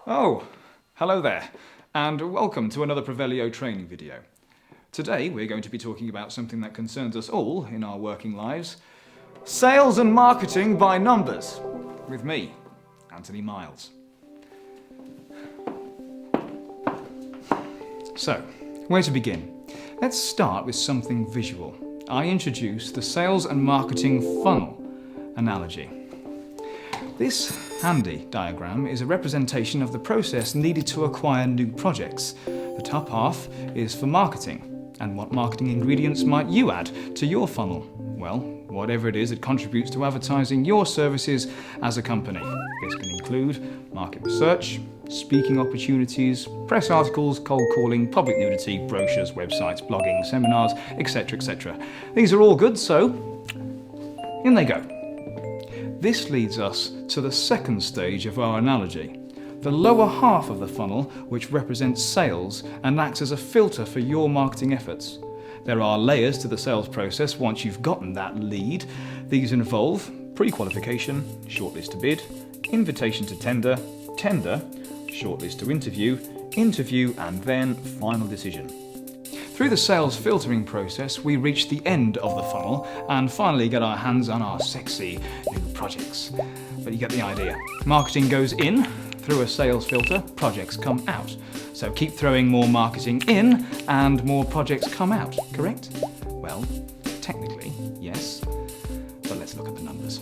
Oh, hello there, and welcome to another Provelio training video. Today we're going to be talking about something that concerns us all in our working lives, sales and marketing by numbers, with me, Anthony Miles. So, where to begin? Let's start with something visual. I introduce the sales and marketing funnel analogy. This handy diagram is a representation of the process needed to acquire new projects. The top half is for marketing. And what marketing ingredients might you add to your funnel? Well, whatever it is that contributes to advertising your services as a company. This can include market research, speaking opportunities, press articles, cold calling, public nudity, brochures, websites, blogging, seminars, etc., etc. These are all good, so in they go. This leads us to the second stage of our analogy, the lower half of the funnel, which represents sales and acts as a filter for your marketing efforts. There are layers to the sales process once you've gotten that lead. These involve pre-qualification, shortlist to bid, invitation to tender, tender, shortlist to interview, interview, and then final decision. Through the sales filtering process, we reach the end of the funnel and finally get our hands on our sexy new projects. But you get the idea. Marketing goes in through a sales filter, projects come out. So keep throwing more marketing in and more projects come out, correct? Well, technically, yes. But let's look at the numbers.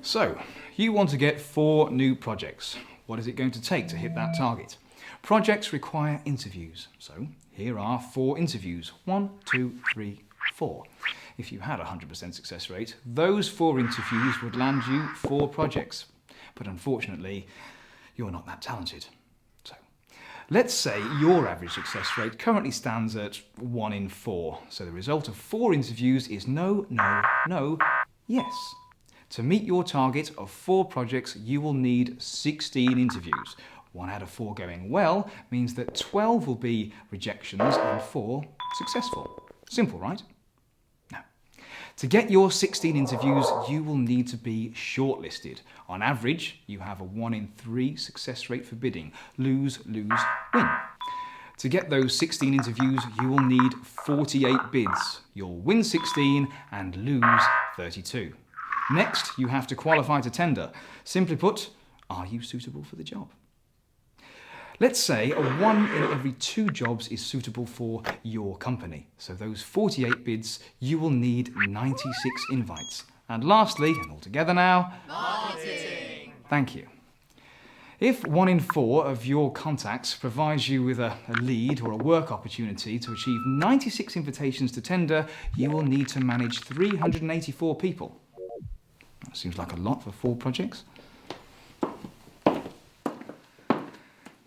So, you want to get 4 new projects. What is it going to take to hit that target? Projects require interviews, so here are 4 interviews. 1, 2, 3, 4. If you had a 100% success rate, those 4 interviews would land you 4 projects. But unfortunately, you're not that talented. So, let's say your average success rate currently stands at 1 in 4. So the result of 4 interviews is no, no, no, yes. To meet your target of 4 projects, you will need 16 interviews. 1 out of 4 going well means that 12 will be rejections and 4 successful. Simple, right? Now, to get your 16 interviews, you will need to be shortlisted. On average, you have a 1 in 3 success rate for bidding. Lose, lose, win. To get those 16 interviews, you will need 48 bids. You'll win 16 and lose 32. Next, you have to qualify to tender. Simply put, are you suitable for the job? Let's say a 1 in every 2 jobs is suitable for your company. So those 48 bids, you will need 96 invites. And lastly, and all together now, marketing. Thank you. If 1 in 4 of your contacts provides you with a lead or a work opportunity to achieve 96 invitations to tender, you will need to manage 384 people. That seems like a lot for 4 projects.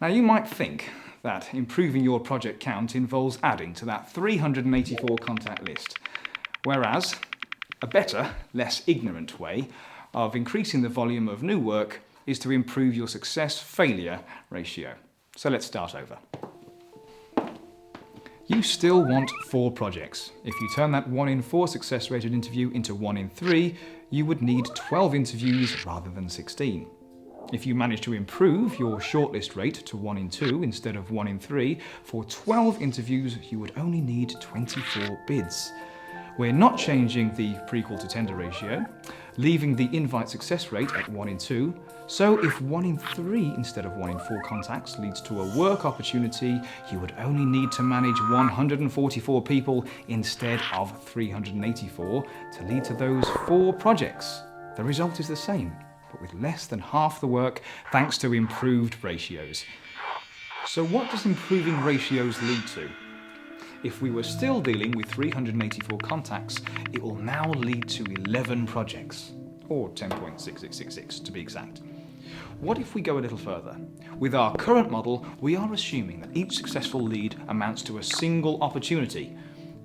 Now you might think that improving your project count involves adding to that 384 contact list, whereas a better, less ignorant way of increasing the volume of new work is to improve your success-failure ratio. So let's start over. You still want 4 projects. If you turn that 1 in 4 success rated interview into 1 in 3, you would need 12 interviews rather than 16. If you manage to improve your shortlist rate to 1 in 2 instead of 1 in 3, for 12 interviews you would only need 24 bids. We're not changing the pre-call to tender ratio, leaving the invite success rate at 1 in 2, so if 1 in 3 instead of 1 in 4 contacts leads to a work opportunity, you would only need to manage 144 people instead of 384 to lead to those 4 projects. The result is the same, but with less than half the work thanks to improved ratios. So what does improving ratios lead to? If we were still dealing with 384 contacts, it will now lead to 11 projects, or 10.6666 to be exact. What if we go a little further? With our current model, we are assuming that each successful lead amounts to a single opportunity.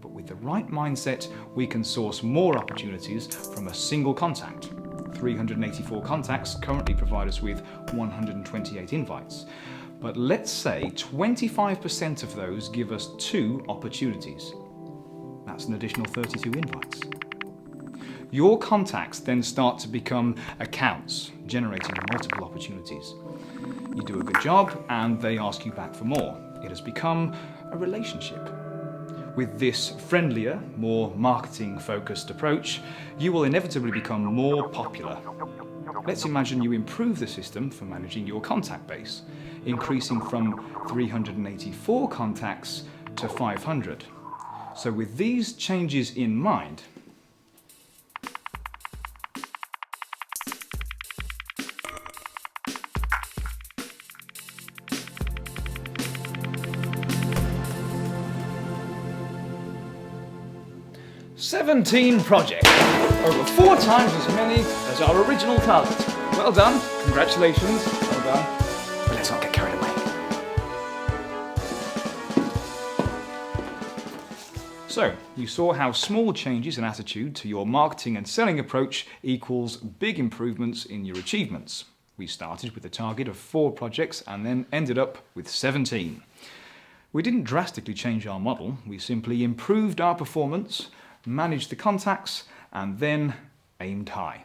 But with the right mindset, we can source more opportunities from a single contact. 384 contacts currently provide us with 128 invites. But let's say 25% of those give us 2 opportunities. That's an additional 32 invites. Your contacts then start to become accounts, generating multiple opportunities. You do a good job and they ask you back for more. It has become a relationship. With this friendlier, more marketing-focused approach, you will inevitably become more popular. Let's imagine you improve the system for managing your contact base, increasing from 384 contacts to 500. So with these changes in mind, "17 projects, over 4 times as many as our original target. Well done, congratulations, well done, but let's not get carried away." So, you saw how small changes in attitude to your marketing and selling approach equals big improvements in your achievements. We started with a target of 4 projects and then ended up with 17. We didn't drastically change our model, we simply improved our performance, managed the contacts, and then aimed high.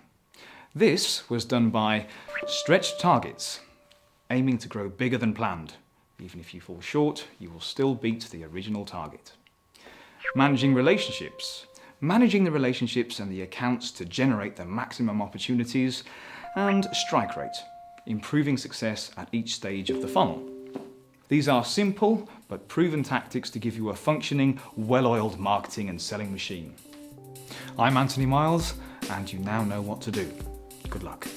This was done by stretched targets, aiming to grow bigger than planned. Even if you fall short, you will still beat the original target. Managing relationships, managing the relationships and the accounts to generate the maximum opportunities, and strike rate, improving success at each stage of the funnel. These are simple but proven tactics to give you a functioning, well-oiled marketing and selling machine. I'm Anthony Miles, and you now know what to do. Good luck.